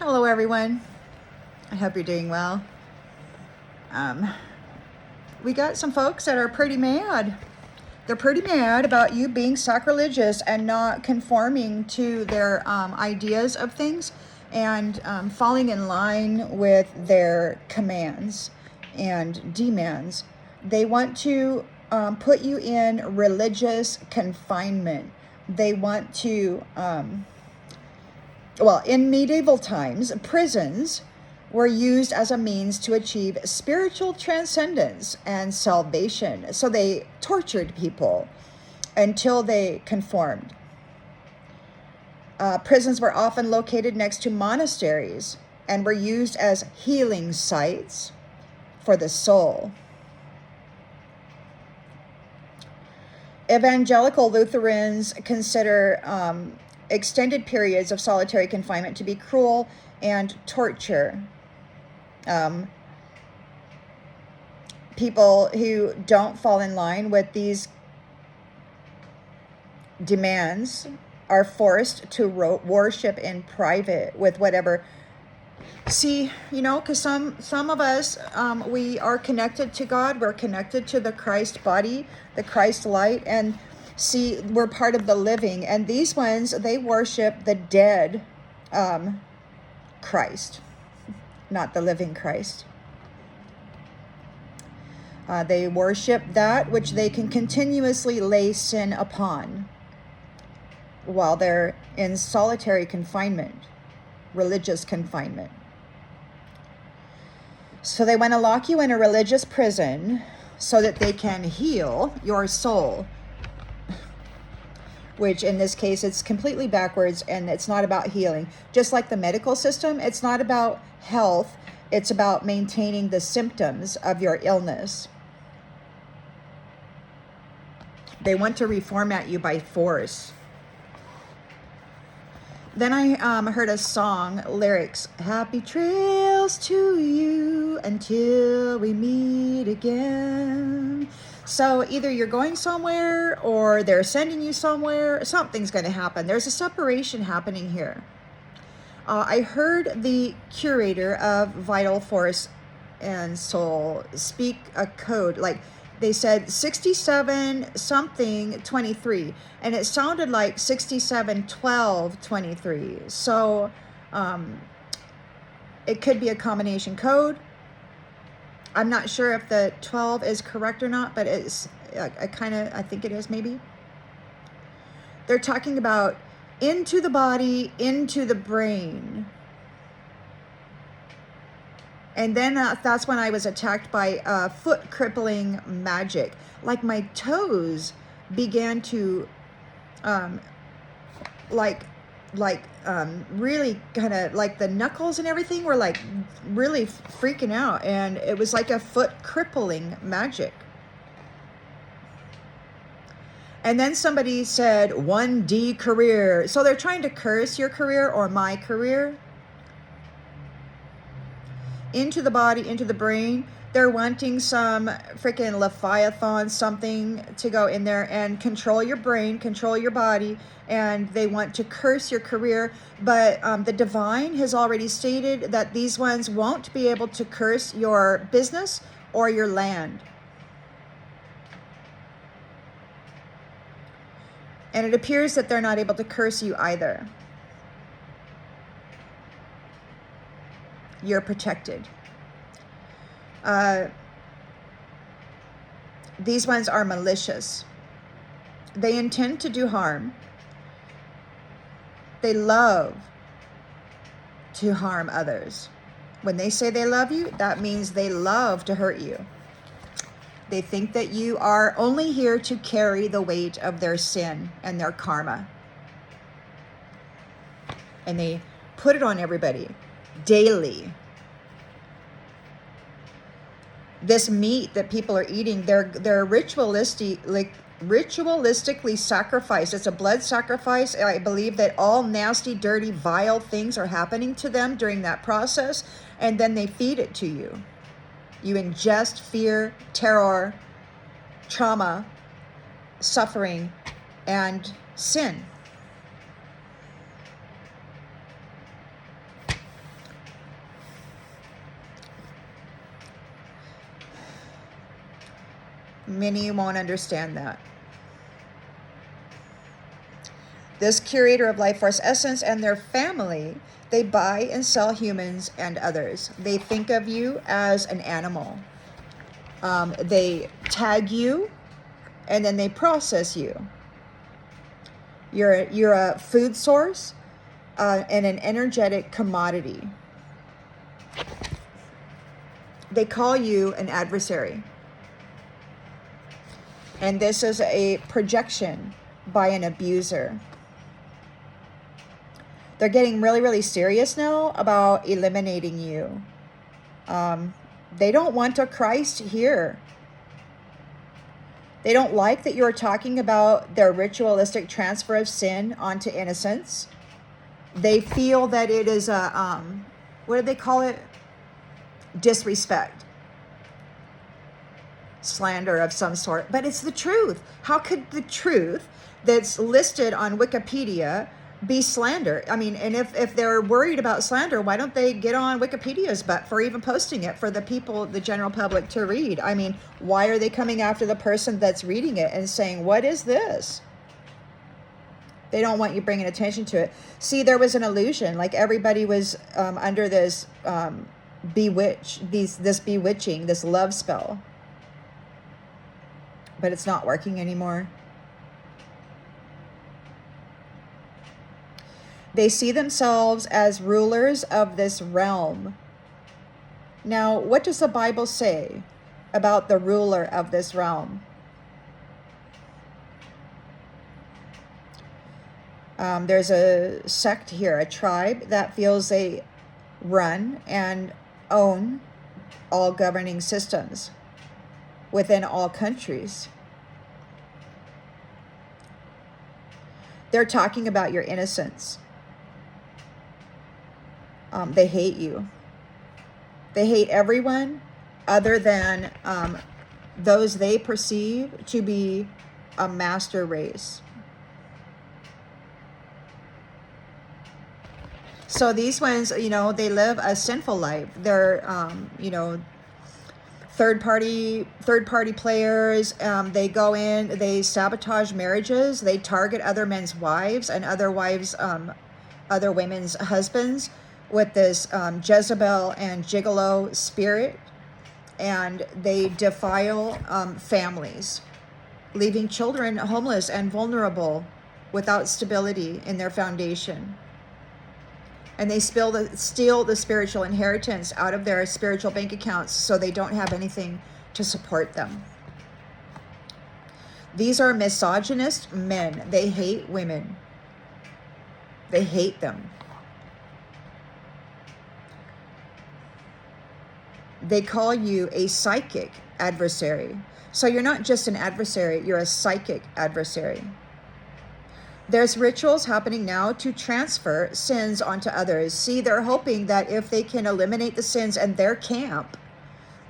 Hello everyone, I hope you're doing well. We got some folks that are pretty mad. They're pretty mad about you being sacrilegious and not conforming to their ideas of things and falling in line with their commands and demands. They want to put you in religious confinement. They want to in medieval times, prisons were used as a means to achieve spiritual transcendence and salvation. So they tortured people until they conformed. Prisons were often located next to monasteries and were used as healing sites for the soul. Evangelical Lutherans consider extended periods of solitary confinement to be cruel and torture. People who don't fall in line with these demands are forced to worship in private with whatever. See, because some of us, we are connected to God. We're connected to the Christ body, the Christ light, and see, we're part of the living. And these ones, they worship the dead Christ, not the living Christ. They worship that which they can continuously lay sin upon while they're in solitary confinement, religious confinement. So they want to lock you in a religious prison so that they can heal your soul, which in this case, it's completely backwards, and it's not about healing. Just like the medical system, it's not about health. It's about maintaining the symptoms of your illness. They want to reformat you by force. Then I heard a song, lyrics, happy trails to you until we meet again. So either you're going somewhere or they're sending you somewhere. Something's going to happen. There's a separation happening here. I heard the curator of Vital Force and Soul speak a code, like they said 67 something 23, and it sounded like 67 12 23. So it could be a combination code. I'm not sure if the 12 is correct or not, but it's I think it is maybe. They're talking about into the body, into the brain. And then that's when I was attacked by foot crippling magic. Like my toes began to really kind of like the knuckles and everything were like really freaking out, and it was like a foot crippling magic. And then somebody said 1D career. So they're trying to curse your career or my career. Into the body, into the brain. They're wanting some freaking Leviathan something to go in there and control your brain, control your body, and they want to curse your career. But the divine has already stated that these ones won't be able to curse your business or your land. And it appears that they're not able to curse you either. You're protected. These ones are malicious. They intend to do harm. They love to harm others. When they say they love you, that means they love to hurt you. They think that you are only here to carry the weight of their sin and their karma. And they put it on everybody daily. This meat that people are eating, they're ritualistically sacrificed. It's a blood sacrifice. I believe that all nasty, dirty, vile things are happening to them during that process, and then they feed it to you. You ingest fear, terror, trauma, suffering, and sin. Many won't understand that. This curator of life force essence and their family, they buy and sell humans and others. They think of you as an animal. They tag you, and then they process you. You're a food source and an energetic commodity. They call you an adversary. And this is a projection by an abuser. They're getting really, really serious now about eliminating you. They don't want a Christ here. They don't like that you're talking about their ritualistic transfer of sin onto innocence. They feel that it is a, what do they call it? Disrespect. Slander of some sort. But it's the truth. How could the truth that's listed on Wikipedia be slander? I mean, and if they're worried about slander, why don't they get on Wikipedia's butt for even posting it for the people, the general public to read? I mean, why are they coming after the person that's reading it and saying, what is this? They don't want you bringing attention to it. See, there was an illusion, like everybody was under this this bewitching, this love spell. But it's not working anymore. They see themselves as rulers of this realm. Now, what does the Bible say about the ruler of this realm? There's a sect here, a tribe that feels they run and own all governing systems within all countries. They're talking about your innocence. They hate you. They hate everyone other than those they perceive to be a master race. So these ones, they live a sinful life. They're, third party players. They go in, they sabotage marriages. They target other men's wives and other women's husbands with this Jezebel and gigolo spirit. And they defile families, leaving children homeless and vulnerable without stability in their foundation. And they steal the spiritual inheritance out of their spiritual bank accounts so they don't have anything to support them. These are misogynist men. They hate women. They hate them. They call you a psychic adversary. So you're not just an adversary, you're a psychic adversary. There's rituals happening now to transfer sins onto others. See, they're hoping that if they can eliminate the sins in their camp,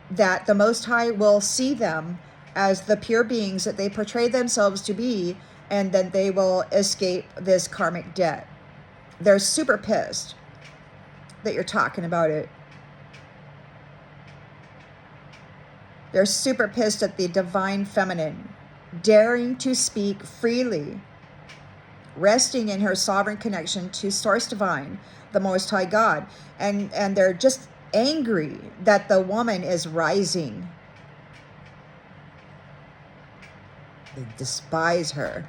that the Most High will see them as the pure beings that they portray themselves to be, and then they will escape this karmic debt. They're super pissed that you're talking about it. They're super pissed at the divine feminine, daring to speak freely, resting in her sovereign connection to Source Divine, the Most High God. And they're just angry that the woman is rising. They despise her.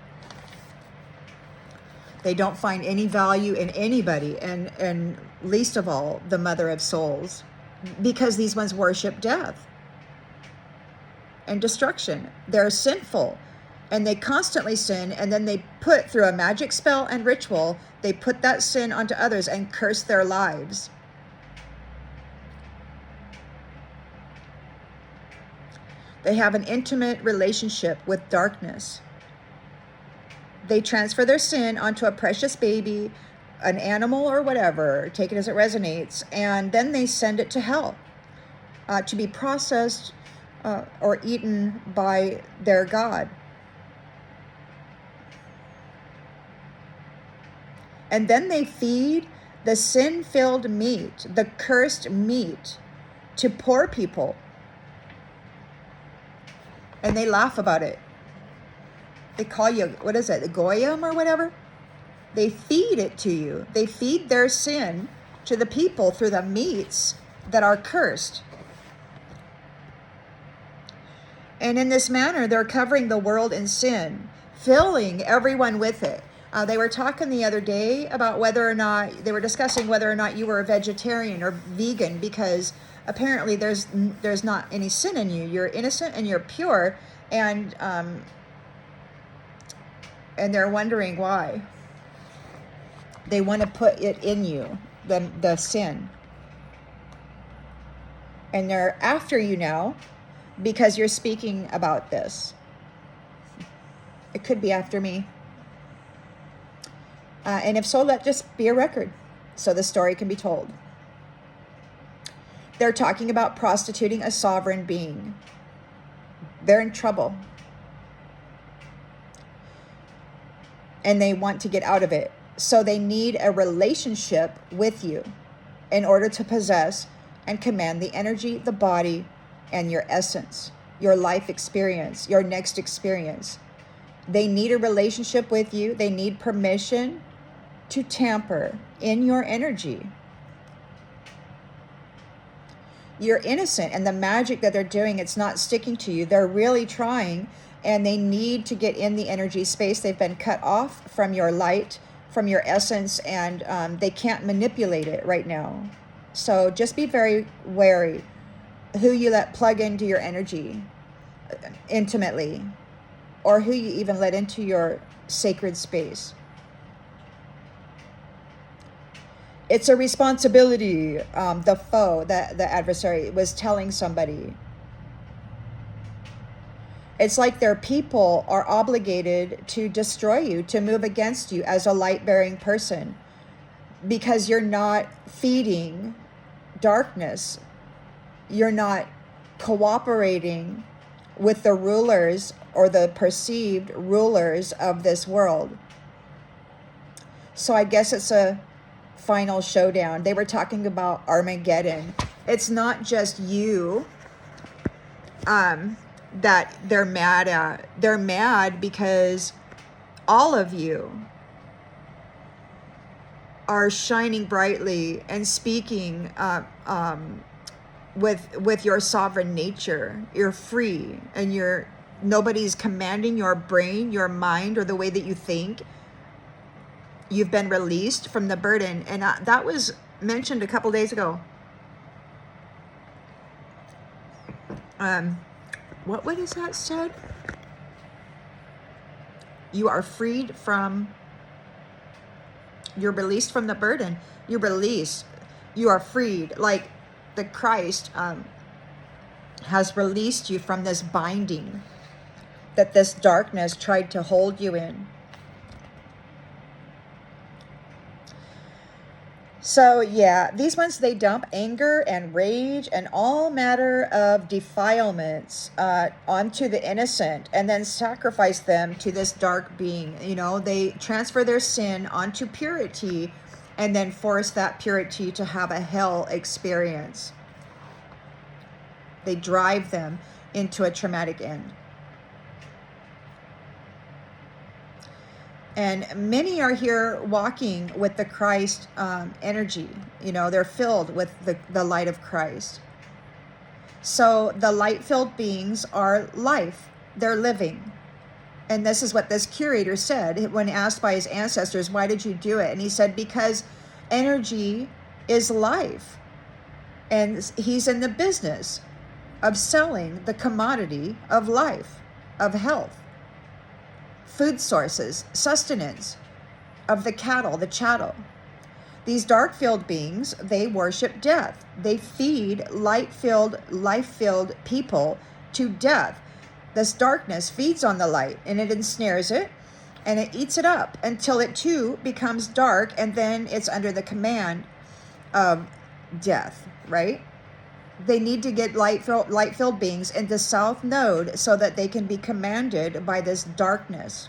They don't find any value in anybody, and least of all, the Mother of Souls, because these ones worship death and destruction. They're sinful. And they constantly sin, and then they put, through a magic spell and ritual, they put that sin onto others and curse their lives. They have an intimate relationship with darkness. They transfer their sin onto a precious baby, an animal or whatever, take it as it resonates, and then they send it to hell to be processed or eaten by their God. And then they feed the sin-filled meat, the cursed meat, to poor people. and they laugh about it. They call you, what is it, goyim or whatever? They feed it to you. They feed their sin to the people through the meats that are cursed. And in this manner, they're covering the world in sin, filling everyone with it. They were talking the other day about whether or not, they were discussing whether or not you were a vegetarian or vegan, because apparently there's not any sin in you. You're innocent and you're pure, and they're wondering why. They want to put it in you, the sin. And they're after you now because you're speaking about this. It could be after me. And if so, let just be a record so the story can be told. They're talking about prostituting a sovereign being. They're in trouble. And they want to get out of it. So they need a relationship with you in order to possess and command the energy, the body, and your essence, your life experience, your next experience. They need a relationship with you. They need permission to tamper in your energy. You're innocent, and the magic that they're doing, it's not sticking to you. They're really trying, and they need to get in the energy space. They've been cut off from your light, from your essence, and they can't manipulate it right now. So just be very wary who you let plug into your energy intimately, or who you even let into your sacred space. It's a responsibility, the foe, the adversary was telling somebody. It's like their people are obligated to destroy you, to move against you as a light-bearing person, because you're not feeding darkness. You're not cooperating with the rulers or the perceived rulers of this world. So I guess it's a final showdown. They were talking about Armageddon. It's not just you that they're mad at. They're mad because all of you are shining brightly and speaking with your sovereign nature. You're free, and nobody's commanding your brain, your mind, or the way that you think. You've been released from the burden. And that was mentioned a couple days ago. What is that said? You are freed from, you're released from the burden. You're released. You are freed. Like the Christ has released you from this binding that this darkness tried to hold you in. So yeah, these ones, they dump anger and rage and all matter of defilements onto the innocent, and then sacrifice them to this dark being. You know, they transfer their sin onto purity, and then force that purity to have a hell experience. They drive them into a traumatic end. And many are here walking with the Christ energy. You know, they're filled with the light of Christ. So the light-filled beings are life. They're living. And this is what this curator said when asked by his ancestors, why did you do it? And he said, because energy is life. And he's in the business of selling the commodity of life, of health, food sources, sustenance of the cattle, the chattel. These dark-filled beings, they worship death. They feed light-filled, life-filled people to death. This darkness feeds on the light, and it ensnares it, and it eats it up until it too becomes dark, and then it's under the command of death, right? They need to get light-filled beings into South Node so that they can be commanded by this darkness.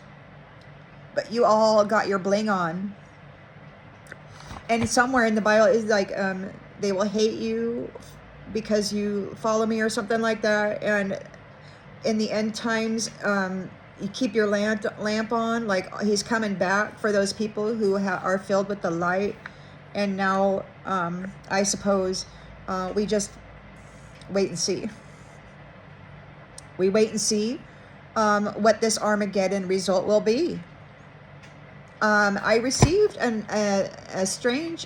But you all got your bling on. And somewhere in the Bible is like, they will hate you because you follow me or something like that. And in the end times, you keep your lamp on, like he's coming back for those people who are filled with the light. And now, I suppose, we just wait and see. We wait and see what this Armageddon result will be. I received a strange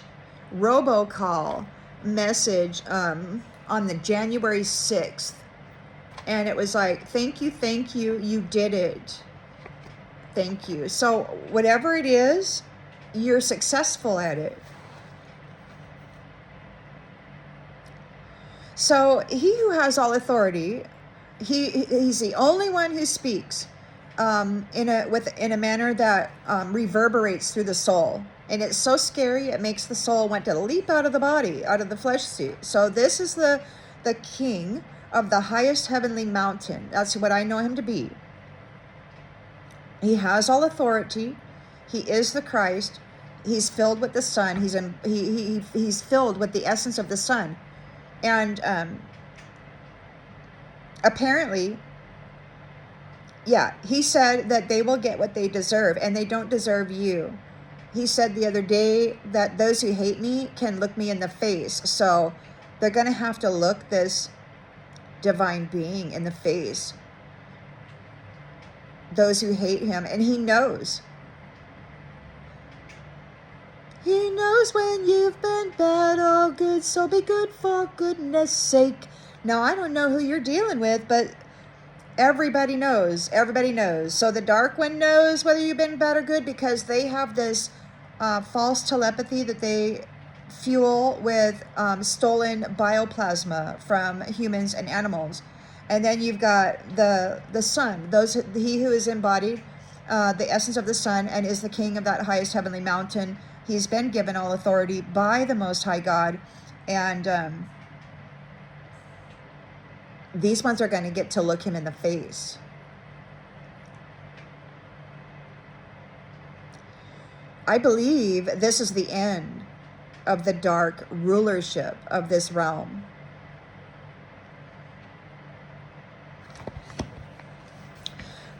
robocall message on the January 6th. And it was like, thank you, you did it. Thank you. So whatever it is, you're successful at it. So he who has all authority, he's the only one who speaks in a manner that reverberates through the soul. And it's so scary, it makes the soul want to leap out of the body, out of the flesh suit. So this is the king of the highest heavenly mountain. That's what I know him to be. He has all authority. He is the Christ. He's filled with the Son. He's filled with the essence of the Son. And apparently, yeah, he said that they will get what they deserve, and they don't deserve you. He said the other day that those who hate me can look me in the face. So they're going to have to look this divine being in the face. Those who hate him. And he knows. He knows when you've been bad or good, so be good for goodness sake. Now, I don't know who you're dealing with, but everybody knows. Everybody knows. So the dark one knows whether you've been bad or good, because they have this false telepathy that they fuel with stolen bioplasma from humans and animals. And then you've got the Son, he who is embodied, the essence of the Son, and is the king of that highest heavenly mountain. He's been given all authority by the Most High God. And these ones are going to get to look him in the face. I believe this is the end of the dark rulership of this realm.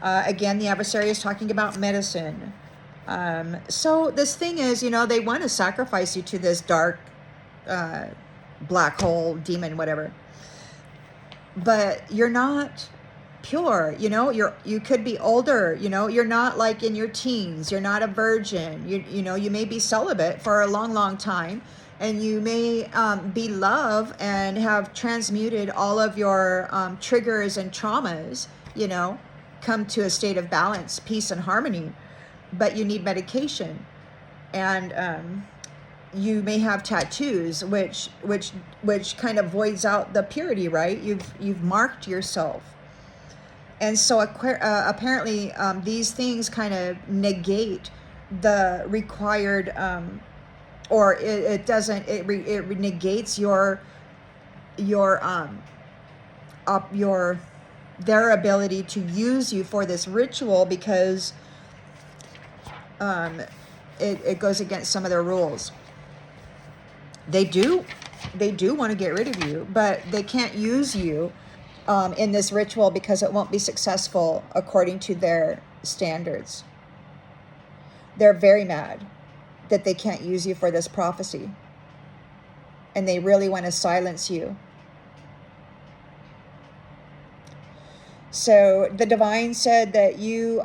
Again, the adversary is talking about medicine. So this thing is, they want to sacrifice you to this dark black hole, demon, whatever. But you're not pure, you could be older, you're not like in your teens, you're not a virgin, you may be celibate for a long time, and you may be love and have transmuted all of your triggers and traumas, come to a state of balance, peace, and harmony. But you need medication, and you may have tattoos, which kind of voids out the purity, right? You've marked yourself. And so apparently these things kind of negate the required, or it doesn't, it negates their ability to use you for this ritual, because it goes against some of their rules. They do want to get rid of you, but they can't use you in this ritual because it won't be successful according to their standards. They're very mad that they can't use you for this prophecy, and they really want to silence you. So the divine said that you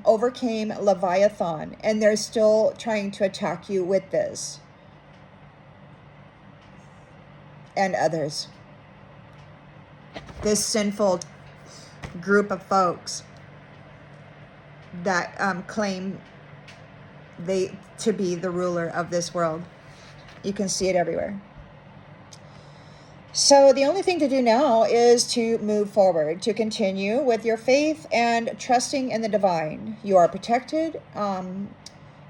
overcame Leviathan, and they're still trying to attack you with this, and others. This sinful group of folks that claim to be the ruler of this world. You can see it everywhere. So the only thing to do now is to move forward, to continue with your faith and trusting in the divine. You are protected,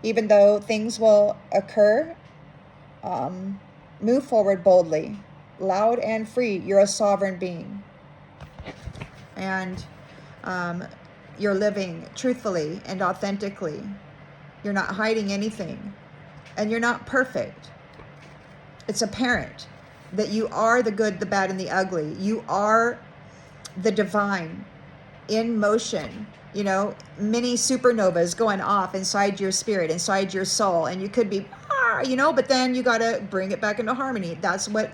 even though things will occur. Move forward boldly, loud and free. You're a sovereign being. And you're living truthfully and authentically. You're not hiding anything. And you're not perfect. It's apparent that you are the good, the bad, and the ugly. You are the divine. in motion, you know, mini supernovas going off inside your spirit, inside your soul, and you could be, you know, but then you got to bring it back into harmony. That's what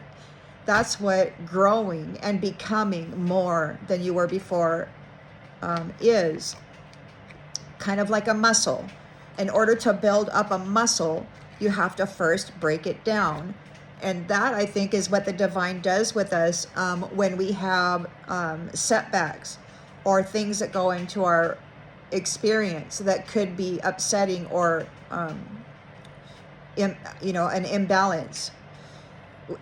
growing and becoming more than you were before is. Kind of like a muscle. In order to build up a muscle, you have to first break it down. And that, I think, is what the divine does with us when we have setbacks or things that go into our experience that could be upsetting or, you know, an imbalance.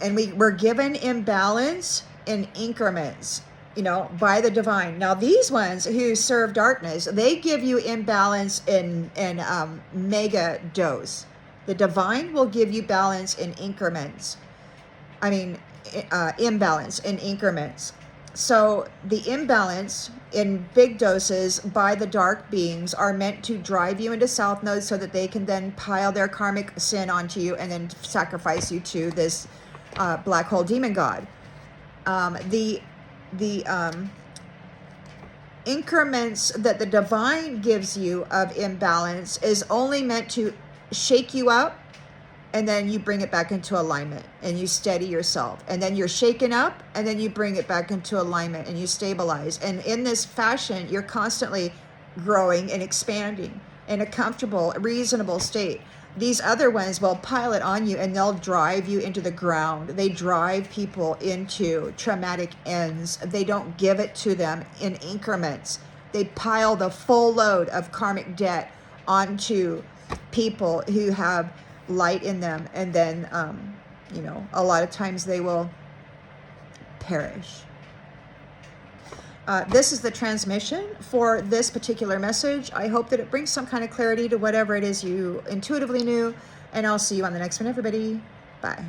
And we're given imbalance in increments, you know, by the divine. Now, these ones who serve darkness, they give you imbalance in mega dose. The divine will give you balance in increments. I mean, imbalance in increments. So the imbalance in big doses by the dark beings are meant to drive you into south nodes so that they can then pile their karmic sin onto you and then sacrifice you to this black hole demon god. The increments that the divine gives you of imbalance is only meant to shake you up, and then you bring it back into alignment and you steady yourself, and then you're shaken up, and then you bring it back into alignment and you stabilize. And in this fashion, you're constantly growing and expanding in a comfortable, reasonable state. These other ones will pile it on you and they'll drive you into the ground. They drive people into traumatic ends. They don't give it to them in increments. They pile the full load of karmic debt onto people who have light in them, and then you know, a lot of times they will perish. This is the transmission for this particular message. I hope that it brings some kind of clarity to whatever it is you intuitively knew, and I'll see you on the next one, everybody. Bye.